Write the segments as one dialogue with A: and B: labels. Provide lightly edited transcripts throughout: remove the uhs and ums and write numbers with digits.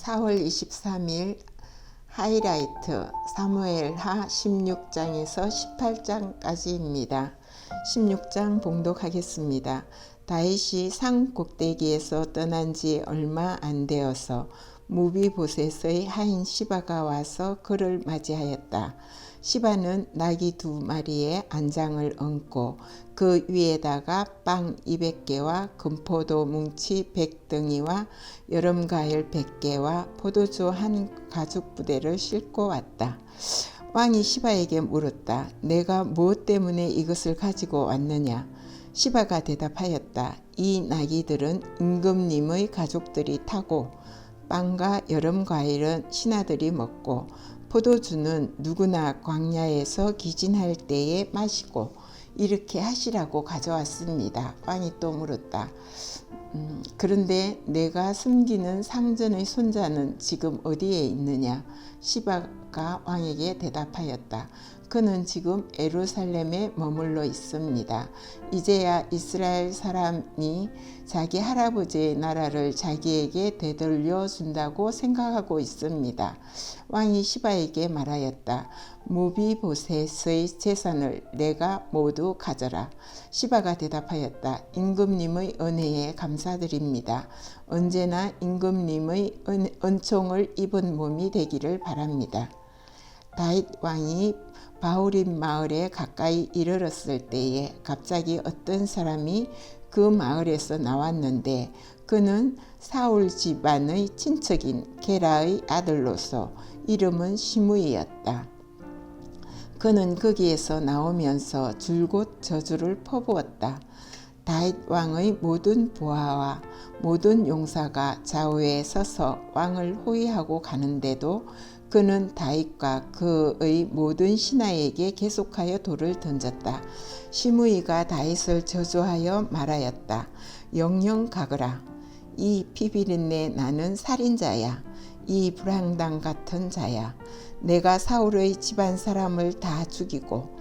A: 4월 23일 하이라이트 사무엘하 16장에서 18장까지입니다. 16장 봉독하겠습니다. 다윗이 산 꼭대기에서 떠난 지 얼마 안 되어서 무비보셋의 하인 시바가 와서 그를 맞이하였다. 시바는 나귀 2마리에 안장을 얹고 그 위에다가 빵 200개와 금포도 뭉치 100덩이와 여름과일 100개와 포도주 한 가죽부대를 싣고 왔다. 왕이 시바에게 물었다. 내가 무엇 때문에 이것을 가지고 왔느냐? 시바가 대답하였다. 이 나귀들은 임금님의 가족들이 타고 빵과 여름과일은 신하들이 먹고 포도주는 누구나 광야에서 기진할 때에 마시고 이렇게 하시라고 가져왔습니다. 왕이 또 물었다. 그런데 내가 숨기는 상전의 손자는 지금 어디에 있느냐? 시바가 왕에게 대답하였다. 그는 지금 예루살렘에 머물러 있습니다. 이제야 이스라엘 사람이 자기 할아버지의 나라를 자기에게 되돌려 준다고 생각하고 있습니다. 왕이 시바에게 말하였다. 무비보셋의 재산을 내가 모두 가져라. 시바가 대답하였다. 임금님의 은혜에 감사드립니다. 언제나 임금님의 은총을 입은 몸이 되기를 바랍니다. 다윗 왕이 바후림 마을에 가까이 이르렀을 때에 갑자기 어떤 사람이 그 마을에서 나왔는데 그는 사울 집안의 친척인 게라의 아들로서 이름은 시므이였다. 그는 거기에서 나오면서 줄곧 저주를 퍼부었다. 다윗 왕의 모든 부하와 모든 용사가 좌우에 서서 왕을 호위하고 가는데도 그는 다윗과 그의 모든 신하에게 계속하여 돌을 던졌다. 시므이가 다윗을 저주하여 말하였다. 영영 가거라. 이 피비린내 나는 살인자야. 이 불황당 같은 자야. 내가 사울의 집안 사람을 다 죽이고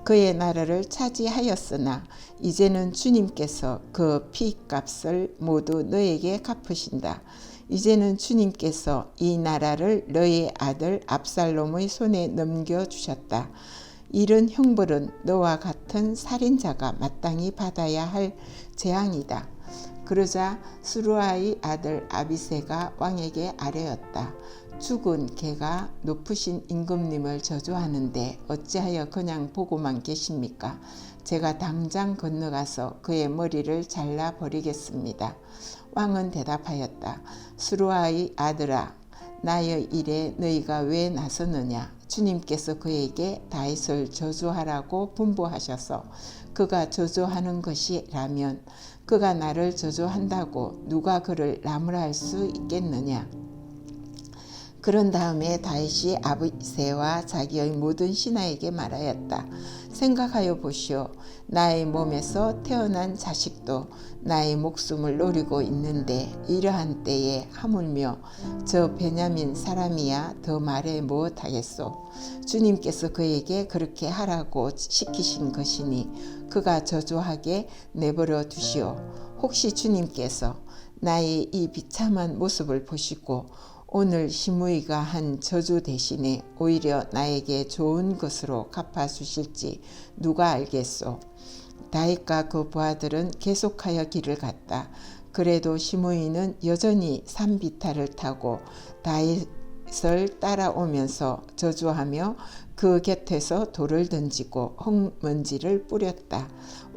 A: 그의 나라를 차지하였으나 이제는 주님께서 그 피값을 모두 너에게 갚으신다. 이제는 주님께서 이 나라를 너의 아들 압살롬의 손에 넘겨주셨다. 이런 형벌은 너와 같은 살인자가 마땅히 받아야 할 재앙이다. 그러자 스루아의 아들 아비새가 왕에게 아뢰었다. 죽은 개가 높으신 임금님을 저주하는데 어찌하여 그냥 보고만 계십니까? 제가 당장 건너가서 그의 머리를 잘라버리겠습니다. 왕은 대답하였다. 스루아의 아들아, 나의 일에 너희가 왜 나서느냐? 주님께서 그에게 다윗을 저주하라고 분부하셔서 그가 저주하는 것이라면 그가 나를 저주한다고 누가 그를 나무랄 수 있겠느냐? 그런 다음에 다윗이 아비새와 자기의 모든 신하에게 말하였다. 생각하여 보시오. 나의 몸에서 태어난 자식도 나의 목숨을 노리고 있는데 이러한 때에 하물며 저 베냐민 사람이야 더 말해 무엇하겠소. 주님께서 그에게 그렇게 하라고 시키신 것이니 그가 저주하게 내버려 두시오. 혹시 주님께서 나의 이 비참한 모습을 보시고 오늘 시므이가 한 저주 대신에 오히려 나에게 좋은 것으로 갚아주실지 누가 알겠소. 다윗과 그 부하들은 계속하여 길을 갔다. 그래도 시므이는 여전히 산비탈을 타고 다윗을 따라오면서 저주하며 그 곁에서 돌을 던지고 흙먼지를 뿌렸다.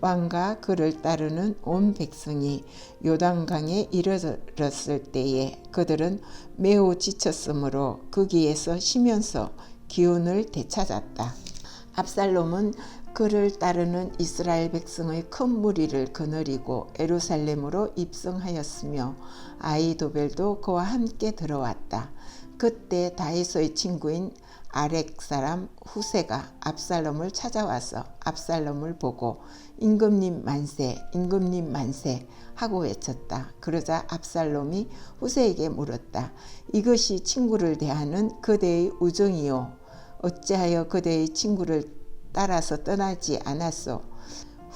A: 왕과 그를 따르는 온 백성이 요단강에 이르렀을 때에 그들은 매우 지쳤으므로 거기에서 쉬면서 기운을 되찾았다. 압살롬은 그를 따르는 이스라엘 백성의 큰 무리를 거느리고 예루살렘으로 입성하였으며 아히도벨도 그와 함께 들어왔다. 그때 다윗의 친구인 아렉 사람 후세가 압살롬을 찾아와서 압살롬을 보고 임금님 만세, 임금님 만세 하고 외쳤다. 그러자 압살롬이 후세에게 물었다. 이것이 친구를 대하는 그대의 우정이요, 어찌하여 그대의 친구를 따라서 떠나지 않았소?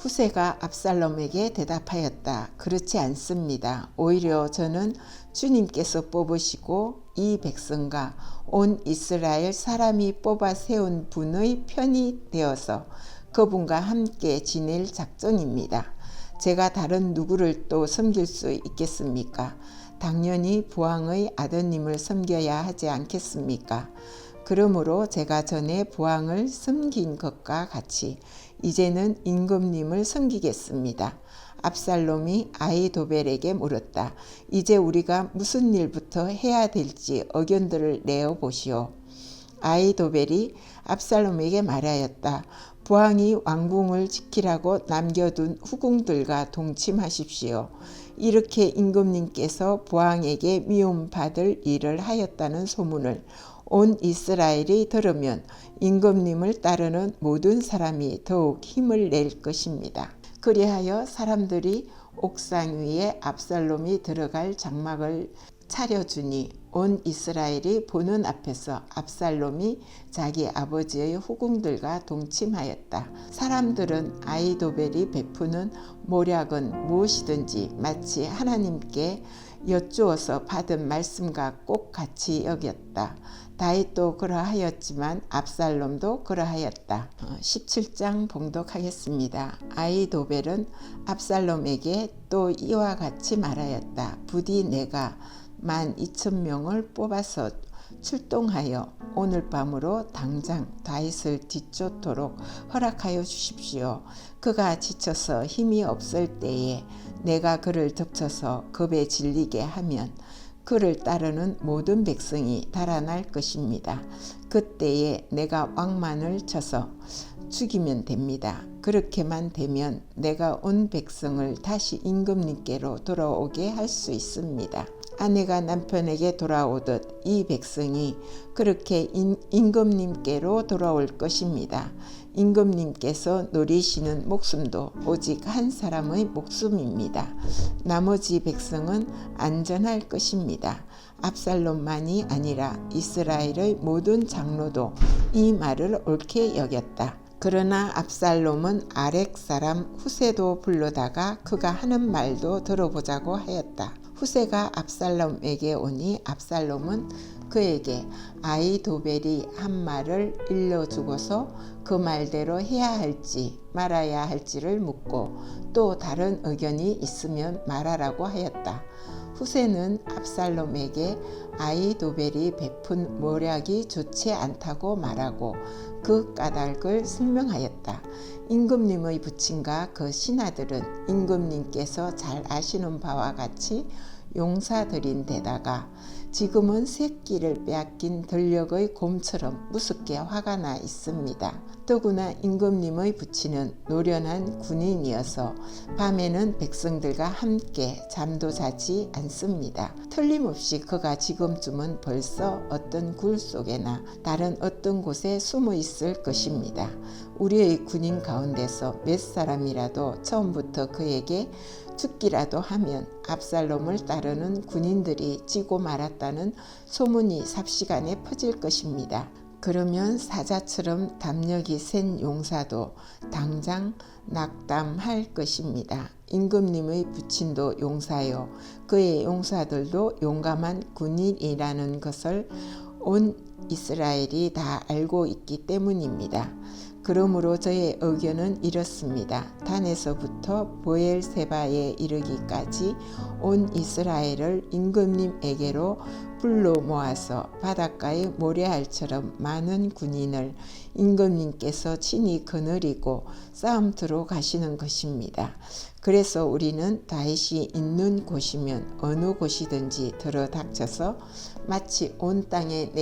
A: 후세가 압살롬에게 대답하였다. 그렇지 않습니다. 오히려 저는 주님께서 뽑으시고 이 백성과 온 이스라엘 사람이 뽑아 세운 분의 편이 되어서 그분과 함께 지낼 작정입니다. 제가 다른 누구를 또 섬길 수 있겠습니까? 당연히 부왕의 아드님을 섬겨야 하지 않겠습니까? 그러므로 제가 전에 부왕을 섬긴 것과 같이 이제는 임금님을 섬기겠습니다. 압살롬이 아히도벨에게 물었다. 이제 우리가 무슨 일부터 해야 될지 의견들을 내어 보시오. 아히도벨이 압살롬에게 말하였다. 부왕이 왕궁을 지키라고 남겨둔 후궁들과 동침하십시오. 이렇게 임금님께서 부왕에게 미움받을 일을 하였다는 소문을 온 이스라엘이 들으면 임금님을 따르는 모든 사람이 더욱 힘을 낼 것입니다. 그리하여 사람들이 옥상 위에 압살롬이 들어갈 장막을 차려주니 온 이스라엘이 보는 앞에서 압살롬이 자기 아버지의 후궁들과 동침하였다. 사람들은 아히도벨이 베푸는 모략은 무엇이든지 마치 하나님께 여쭈어서 받은 말씀과 꼭 같이 여겼다. 다윗도 그러하였지만 압살롬도 그러하였다. 17장 봉독하겠습니다. 아히도벨은 압살롬에게 또 이와 같이 말하였다. 부디 내가 12,000명을 뽑아서 출동하여 오늘 밤으로 당장 다윗을 뒤쫓도록 허락하여 주십시오. 그가 지쳐서 힘이 없을 때에 내가 그를 덮쳐서 겁에 질리게 하면 그를 따르는 모든 백성이 달아날 것입니다. 그때에 내가 왕만을 쳐서 죽이면 됩니다. 그렇게만 되면 내가 온 백성을 다시 임금님께로 돌아오게 할 수 있습니다. 아내가 남편에게 돌아오듯 이 백성이 그렇게 임금님께로 돌아올 것입니다. 임금님께서 노리시는 목숨도 오직 한 사람의 목숨입니다. 나머지 백성은 안전할 것입니다. 압살롬만이 아니라 이스라엘의 모든 장로도 이 말을 옳게 여겼다. 그러나 압살롬은 아렉 사람 후세도 불러다가 그가 하는 말도 들어보자고 하였다. 후세가 압살롬에게 오니 압살롬은 그에게 아히도벨이 한 말을 일러주고서 그 말대로 해야 할지 말아야 할지를 묻고 또 다른 의견이 있으면 말하라고 하였다. 후세는 압살롬에게 아히도벨이 베푼 모략이 좋지 않다고 말하고 그 까닭을 설명하였다. 임금님의 부친과 그 신하들은 임금님께서 잘 아시는 바와 같이 용사들인 데다가 지금은 새끼를 빼앗긴 들녘의 곰처럼 무섭게 화가 나 있습니다. 더구나 임금님의 부친은 노련한 군인이어서 밤에는 백성들과 함께 잠도 자지 않습니다. 틀림없이 그가 지금쯤은 벌써 어떤 굴 속에나 다른 어떤 곳에 숨어 있을 것입니다. 우리의 군인 가운데서 몇 사람이라도 처음부터 그에게 죽기라도 하면 압살롬을 따르는 군인들이 지고 말았다는 소문이 삽시간에 퍼질 것입니다. 그러면 사자처럼 담력이 센 용사도 당장 낙담할 것입니다. 임금님의 부친도 용사요, 그의 용사들도 용감한 군인이라는 것을 온 이스라엘이 다 알고 있기 때문입니다. 그러므로 저의 의견은 이렇습니다. 단에서부터 보엘세바에 이르기까지 온 이스라엘을 임금님에게로 불러 모아서 바닷가의 모래알처럼 많은 군인을 임금님께서 친히 거느리고 싸움터로 가시는 것입니다. 그래서 우리는 다윗이 있는 곳이면 어느 곳이든지 들어닥쳐서 마치 온 땅에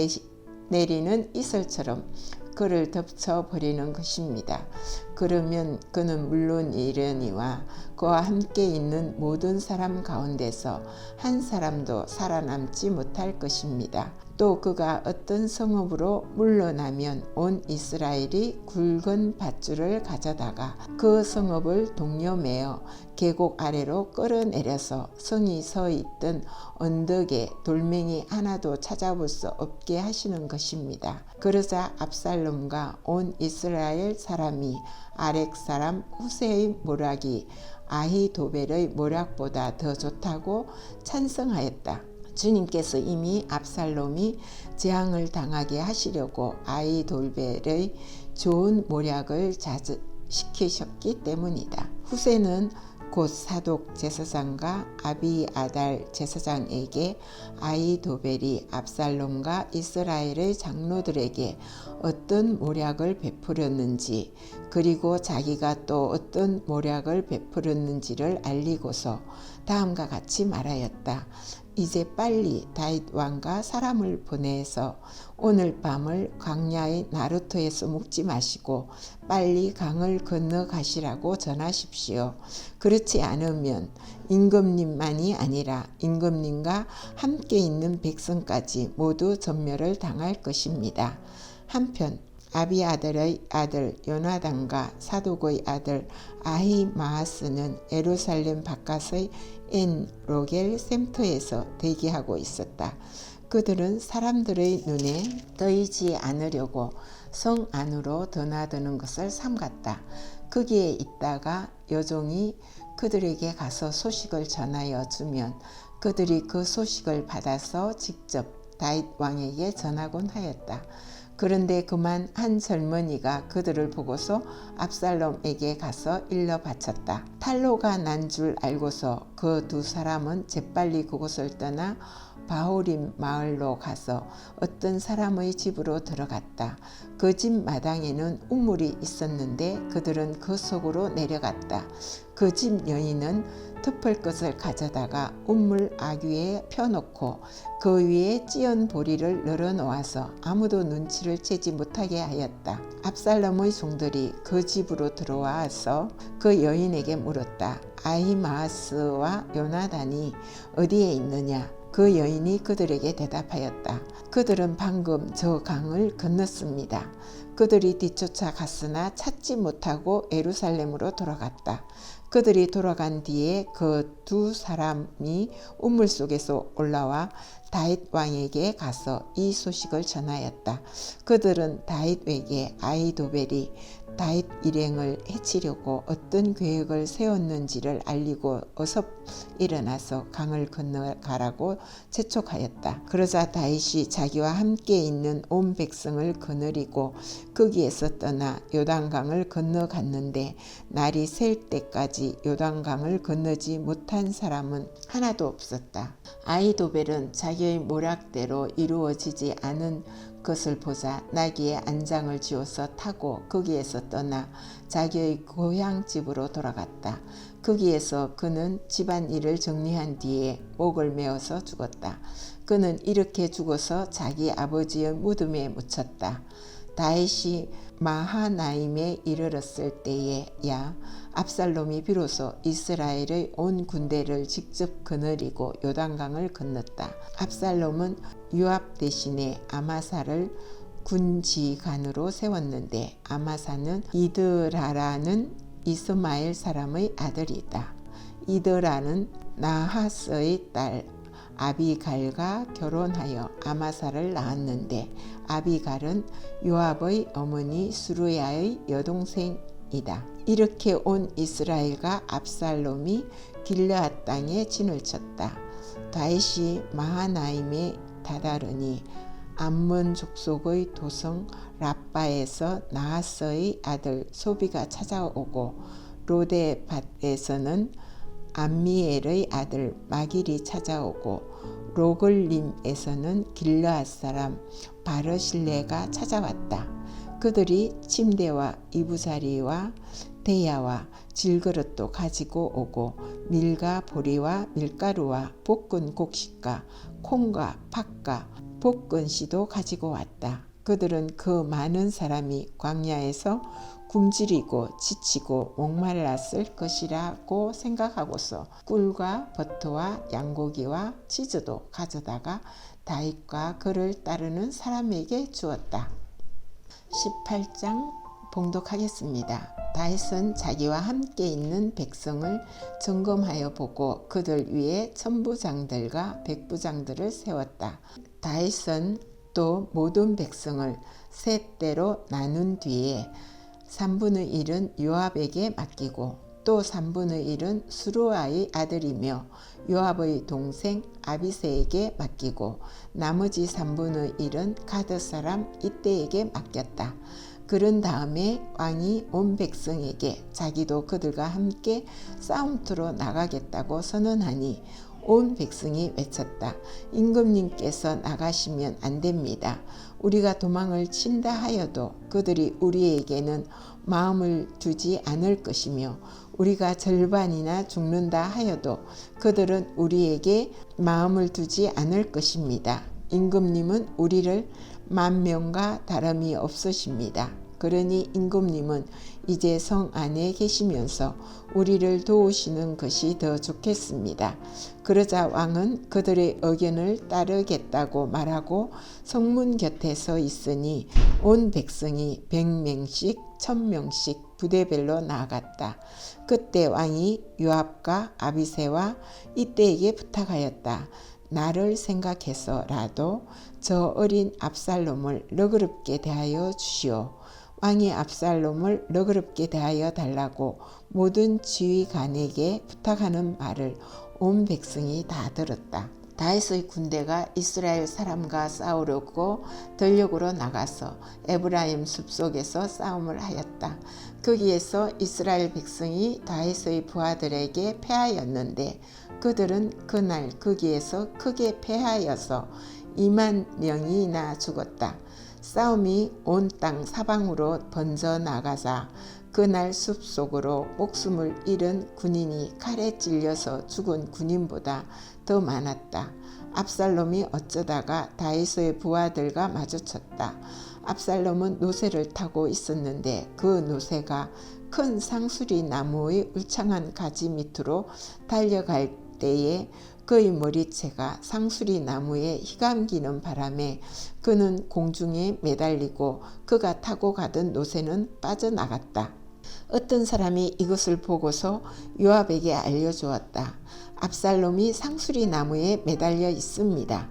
A: 내리는 이슬처럼 그를 덮쳐버리는 것입니다. 그러면 그는 물론이려니와 그와 함께 있는 모든 사람 가운데서 한 사람도 살아남지 못할 것입니다. 또 그가 어떤 성읍으로 물러나면 온 이스라엘이 굵은 밧줄을 가져다가 그 성읍을 동여매어 계곡 아래로 끌어내려서 성이 서 있던 언덕에 돌멩이 하나도 찾아볼 수 없게 하시는 것입니다. 그러자 압살롬과 온 이스라엘 사람이 아렉 사람 후세의 모략이 아히도벨의 모략보다 더 좋다고 찬성하였다. 주님께서 이미 압살롬이 재앙을 당하게 하시려고 아히도벨의 좋은 모략을 자제시키셨기 때문이다. 후세는 곧 사독 제사장과 아비아달 제사장에게 아히도벨이 압살롬과 이스라엘의 장로들에게 어떤 모략을 베풀었는지 그리고 자기가 또 어떤 모략을 베풀었는지를 알리고서 다음과 같이 말하였다. 이제 빨리 다윗 왕과 사람을 보내서 오늘 밤을 광야의 나루터에서 묵지 마시고 빨리 강을 건너 가시라고 전하십시오. 그렇지 않으면 임금님만이 아니라 임금님과 함께 있는 백성까지 모두 전멸을 당할 것입니다. 한편 아비아달의 아들 요나단과 사독의 아들 아히마아스는 예루살렘 바깥의 엔 로겔 샘터에서 대기하고 있었다. 그들은 사람들의 눈에 떠이지 않으려고 성 안으로 드나드는 것을 삼갔다. 거기에 있다가 여종이 그들에게 가서 소식을 전하여 주면 그들이 그 소식을 받아서 직접 다윗 왕에게 전하곤 하였다. 그런데 그만 한 젊은이가 그들을 보고서 압살롬에게 가서 일러 바쳤다. 탈로가 난 줄 알고서 그 두 사람은 재빨리 그곳을 떠나 바호림 마을로 가서 어떤 사람의 집으로 들어갔다. 그 집 마당에는 우물이 있었는데 그들은 그 속으로 내려갔다. 그 집 여인은 덮을 것을 가져다가 우물 아귀에 펴놓고 그 위에 찌은 보리를 널어놓아서 아무도 눈치를 채지 못하게 하였다. 압살롬의 종들이 그 집으로 들어와서 그 여인에게 물었다. 아히마아스와 요나단이 어디에 있느냐? 그 여인이 그들에게 대답하였다. 그들은 방금 저 강을 건넜습니다. 그들이 뒤쫓아 갔으나 찾지 못하고 예루살렘으로 돌아갔다. 그들이 돌아간 뒤에 그 두 사람이 우물 속에서 올라와 다윗 왕에게 가서 이 소식을 전하였다. 그들은 다윗에게 아히도벨이 다윗 일행을 해치려고 어떤 계획을 세웠는지를 알리고 어서 일어나서 강을 건너가라고 재촉하였다. 그러자 다윗이 자기와 함께 있는 온 백성을 거느리고 거기에서 떠나 요단강을 건너갔는데 날이 셀 때까지 요단강을 건너지 못한 사람은 하나도 없었다. 아히도벨은 자기의 모략대로 이루어지지 않은 것을 보자 나귀에 안장을 지어서 타고 거기에서 떠나 자기의 고향집으로 돌아갔다. 거기에서 그는 집안일을 정리한 뒤에 목을 메어서 죽었다. 그는 이렇게 죽어서 자기 아버지의 무덤에 묻혔다. 다윗이 마하나임에 이르렀을 때에 압살롬이 비로소 이스라엘의 온 군대를 직접 거느리고 요단강을 건넜다. 압살롬은 요압 대신에 아마사를 군지관으로 세웠는데 아마사는 이드라라는 이스마엘 사람의 아들이다. 이드라는 나하스의 딸 아비갈과 결혼하여 아마사를 낳았는데 아비갈은 요압의 어머니 수르야의 여동생이다. 이렇게 온 이스라엘과 압살롬이 길르앗 땅에 진을 쳤다. 다윗이 마하나임에 다다르니 암몬 족속의 도성 라빠에서 나하스의 아들 소비가 찾아오고 로데밭에서는 암미엘의 아들 마길이 찾아오고 로글림에서는 길르앗 사람 바르실레가 찾아왔다. 그들이 침대와 이부자리와 대야와 질그릇도 가지고 오고 밀과 보리와 밀가루와 볶은 곡식과 콩과 팥과 볶은 씨도 가지고 왔다. 그들은 그 많은 사람이 광야에서 굶주리고 지치고 목말랐을 것이라고 생각하고서 꿀과 버터와 양고기와 치즈도 가져다가 다윗과 그를 따르는 사람에게 주었다. 18장 봉독하겠습니다. 다윗은 자기와 함께 있는 백성을 점검하여 보고 그들 위에 천부장들과 백부장들을 세웠다. 다윗은 또 모든 백성을 세 때로 나눈 뒤에 3분의 1은 요압에게 맡기고 또 3분의 1은 수루아의 아들이며 요압의 동생 아비새에게 맡기고 나머지 3분의 1은 가드 사람 이때에게 맡겼다. 그런 다음에 왕이 온 백성에게 자기도 그들과 함께 싸움터로 나가겠다고 선언하니 온 백성이 외쳤다. 임금님께서 나가시면 안 됩니다. 우리가 도망을 친다 하여도 그들이 우리에게는 마음을 두지 않을 것이며 우리가 절반이나 죽는다 하여도 그들은 우리에게 마음을 두지 않을 것입니다. 임금님은 우리를 10,000명과 다름이 없으십니다. 그러니 임금님은 이제 성 안에 계시면서 우리를 도우시는 것이 더 좋겠습니다. 그러자 왕은 그들의 의견을 따르겠다고 말하고 성문 곁에 서 있으니 온 백성이 100명씩 1000명씩 부대별로 나아갔다. 그때 왕이 요압과 아비새와 이때에게 부탁하였다. 나를 생각해서라도 저 어린 압살롬을 너그럽게 대하여 주시오. 왕이 압살롬을 너그럽게 대하여 달라고 모든 지휘관에게 부탁하는 말을 온 백성이 다 들었다. 다윗의 군대가 이스라엘 사람과 싸우려고 전력으로 나가서 에브라임 숲속에서 싸움을 하였다. 거기에서 이스라엘 백성이 다윗의 부하들에게 패하였는데 그들은 그날 거기에서 크게 패하여서 20,000명이나 죽었다. 싸움이 온 땅 사방으로 번져 나가자 그날 숲속으로 목숨을 잃은 군인이 칼에 찔려서 죽은 군인보다 더 많았다. 압살롬이 어쩌다가 다윗의 부하들과 마주쳤다. 압살롬은 노새를 타고 있었는데 그 노새가 큰 상수리 나무의 울창한 가지 밑으로 달려갈 때에 그의 머리채가 상수리 나무에 휘감기는 바람에 그는 공중에 매달리고 그가 타고 가던 노새는 빠져나갔다. 어떤 사람이 이것을 보고서 요압에게 알려주었다. 압살롬이 상수리 나무에 매달려 있습니다.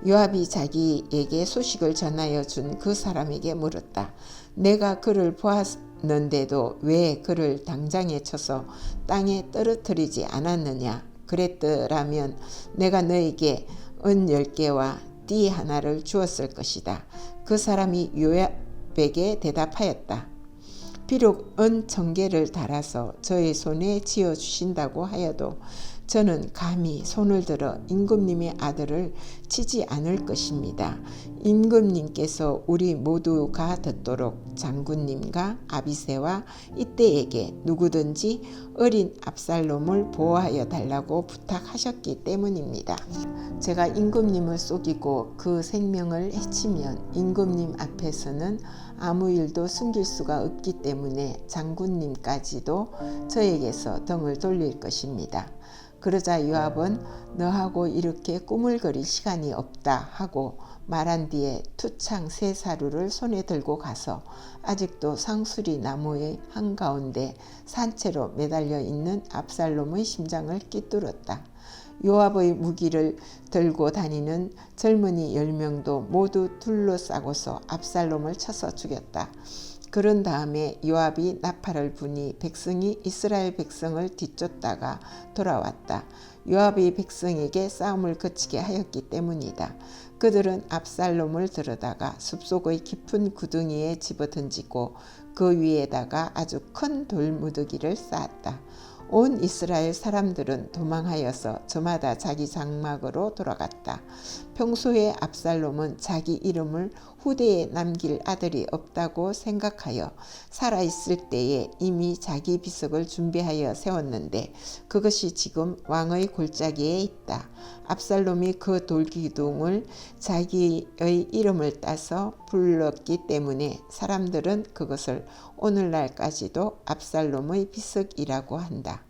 A: 요압이 자기에게 소식을 전하여 준 그 사람에게 물었다. 내가 그를 보았는데도 왜 그를 당장에 쳐서 땅에 떨어뜨리지 않았느냐? 그랬더라면 내가 너에게 은 10개와 띠 하나를 주었을 것이다. 그 사람이 요압에게 대답하였다. 비록 은 1,000개를 달아서 저의 손에 쥐어 주신다고 하여도 저는 감히 손을 들어 임금님의 아들을 치지 않을 것입니다. 임금님께서 우리 모두가 듣도록 장군님과 아비새와 이때에게 누구든지 어린 압살롬을 보호하여 달라고 부탁하셨기 때문입니다. 제가 임금님을 속이고 그 생명을 해치면 임금님 앞에서는 아무 일도 숨길 수가 없기 때문에 장군님까지도 저에게서 등을 돌릴 것입니다. 그러자 요압은 너하고 이렇게 꾸물거릴 시간이 없다 하고 말한 뒤에 투창 3사루를 손에 들고 가서 아직도 상수리 나무의 한가운데 산채로 매달려 있는 압살롬의 심장을 꿰뚫었다. 요압의 무기를 들고 다니는 젊은이 10명도 모두 둘러싸고서 압살롬을 쳐서 죽였다. 그런 다음에 요압이 나팔을 부니 백성이 이스라엘 백성을 뒤쫓다가 돌아왔다. 요압이 백성에게 싸움을 그치게 하였기 때문이다. 그들은 압살롬을 들어다가 숲속의 깊은 구덩이에 집어던지고 그 위에다가 아주 큰 돌무더기를 쌓았다. 온 이스라엘 사람들은 도망하여서 저마다 자기 장막으로 돌아갔다. 평소에 압살롬은 자기 이름을 후대에 남길 아들이 없다고 생각하여 살아있을 때에 이미 자기 비석을 준비하여 세웠는데 그것이 지금 왕의 골짜기에 있다. 압살롬이 그 돌기둥을 자기의 이름을 따서 불렀기 때문에 사람들은 그것을 오늘날까지도 압살롬의 비석이라고 한다.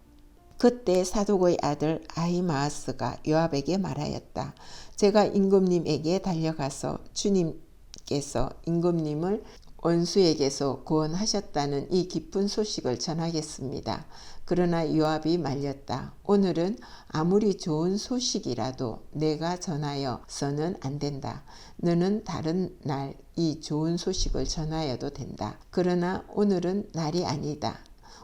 A: 그때 사독의 아들 아히마아스가 요압에게 말하였다. 제가 임금님에게 달려가서 주님께서 임금님을 원수에게서 구원하셨다는 이 기쁜 소식을 전하겠습니다. 그러나 요압이 말렸다. 오늘은 아무리 좋은 소식이라도 내가 전하여서는 안 된다. 너는 다른 날 이 좋은 소식을 전하여도 된다. 그러나 오늘은 날이 아니다.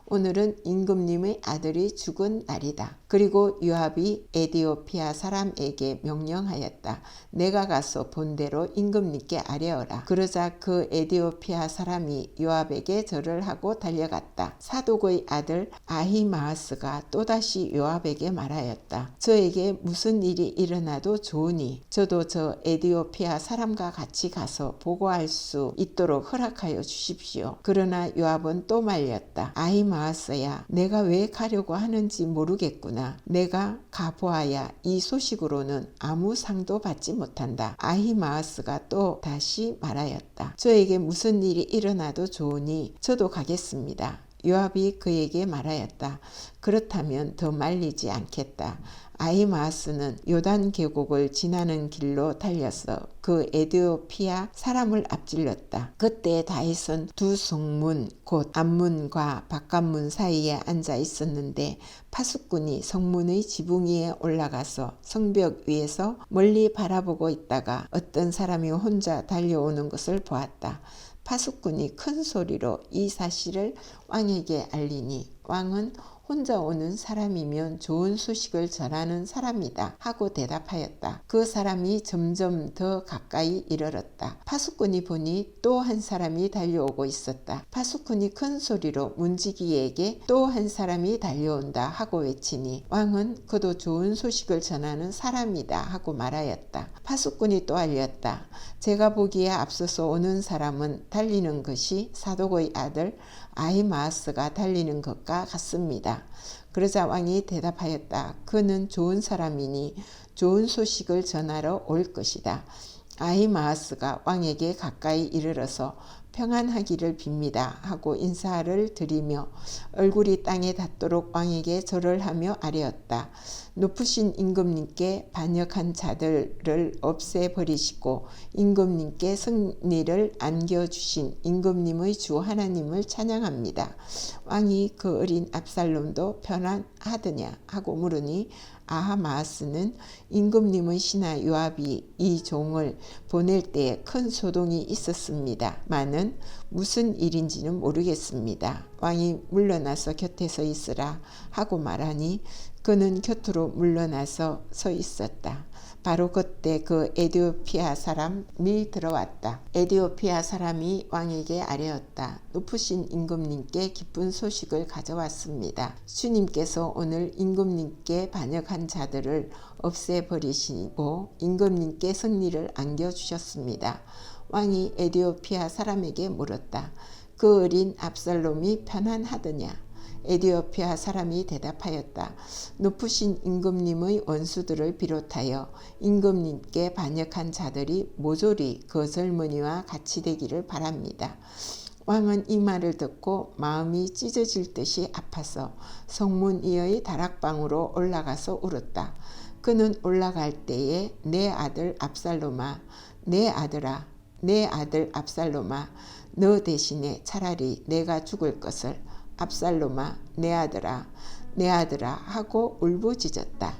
A: 오늘은 임금님의 아들이 죽은 날이다. 그리고 요압이 에디오피아 사람에게 명령하였다. 내가 가서 본대로 임금님께 아뢰어라. 그러자 그 에디오피아 사람이 요압에게 절을 하고 달려갔다. 사독의 아들 아히마아스가 또다시 요압에게 말하였다. 저에게 무슨 일이 일어나도 좋으니 저도 저 에디오피아 사람과 같이 가서 보고할 수 있도록 허락하여 주십시오. 그러나 요압은 또 말렸다. 아히마아스야, 내가 왜 가려고 하는지 모르겠구나. 내가 가보아야 이 소식으로는 아무 상도 받지 못한다. 아히마아스가 또 다시 말하였다. 저에게 무슨 일이 일어나도 좋으니 저도 가겠습니다. 요압이 그에게 말하였다. 그렇다면 더 말리지 않겠다. 아히마아스는 요단 계곡을 지나는 길로 달려서 그 에디오피아 사람을 앞질렀다. 그때 다윗은 두 성문 곧 앞문과 바깥문 사이에 앉아 있었는데 파수꾼이 성문의 지붕 위에 올라가서 성벽 위에서 멀리 바라보고 있다가 어떤 사람이 혼자 달려오는 것을 보았다. 파수꾼이 큰 소리로 이 사실을 왕에게 알리니 왕은 혼자 오는 사람이면 좋은 소식을 전하는 사람이다 하고 대답하였다. 그 사람이 점점 더 가까이 이르렀다. 파수꾼이 보니 또 한 사람이 달려오고 있었다. 파수꾼이 큰 소리로 문지기에게 또 한 사람이 달려온다 하고 외치니 왕은 그도 좋은 소식을 전하는 사람이다 하고 말하였다. 파수꾼이 또 알렸다. 제가 보기에 앞서서 오는 사람은 달리는 것이 사독의 아들 아히마아스가 달리는 것과 같습니다. 그러자 왕이 대답하였다. 그는 좋은 사람이니 좋은 소식을 전하러 올 것이다. 아히마아스가 왕에게 가까이 이르러서 평안하기를 빕니다 하고 인사를 드리며 얼굴이 땅에 닿도록 왕에게 절을 하며 아뢰었다. 높으신 임금님께 반역한 자들을 없애버리시고 임금님께 승리를 안겨주신 임금님의 주 하나님을 찬양합니다. 왕이 그 어린 압살롬도 편안하더냐 하고 물으니 아히마아스는 임금님의 신하 요압이 이 종을 보낼 때에 큰 소동이 있었습니다마는 무슨 일인지는 모르겠습니다. 왕이 물러나서 곁에 서 있으라 하고 말하니 그는 곁으로 물러나서 서 있었다. 바로 그때 그 에디오피아 사람이 들어왔다. 에디오피아 사람이 왕에게 아뢰었다. 높으신 임금님께 기쁜 소식을 가져왔습니다. 주님께서 오늘 임금님께 반역한 자들을 없애버리시고 임금님께 승리를 안겨주셨습니다. 왕이 에디오피아 사람에게 물었다. 그 어린 압살롬이 편안하더냐? 에디오피아 사람이 대답하였다. 높으신 임금님의 원수들을 비롯하여 임금님께 반역한 자들이 모조리 그 젊은이와 같이 되기를 바랍니다. 왕은 이 말을 듣고 마음이 찢어질 듯이 아파서 성문 위의 다락방으로 올라가서 울었다. 그는 올라갈 때에 내 아들 압살롬아, 내 아들아, 내 아들 압살롬아, 너 대신에 차라리 내가 죽을 것을 압살롬아, 내 아들아, 내 아들아 하고 울부짖었다.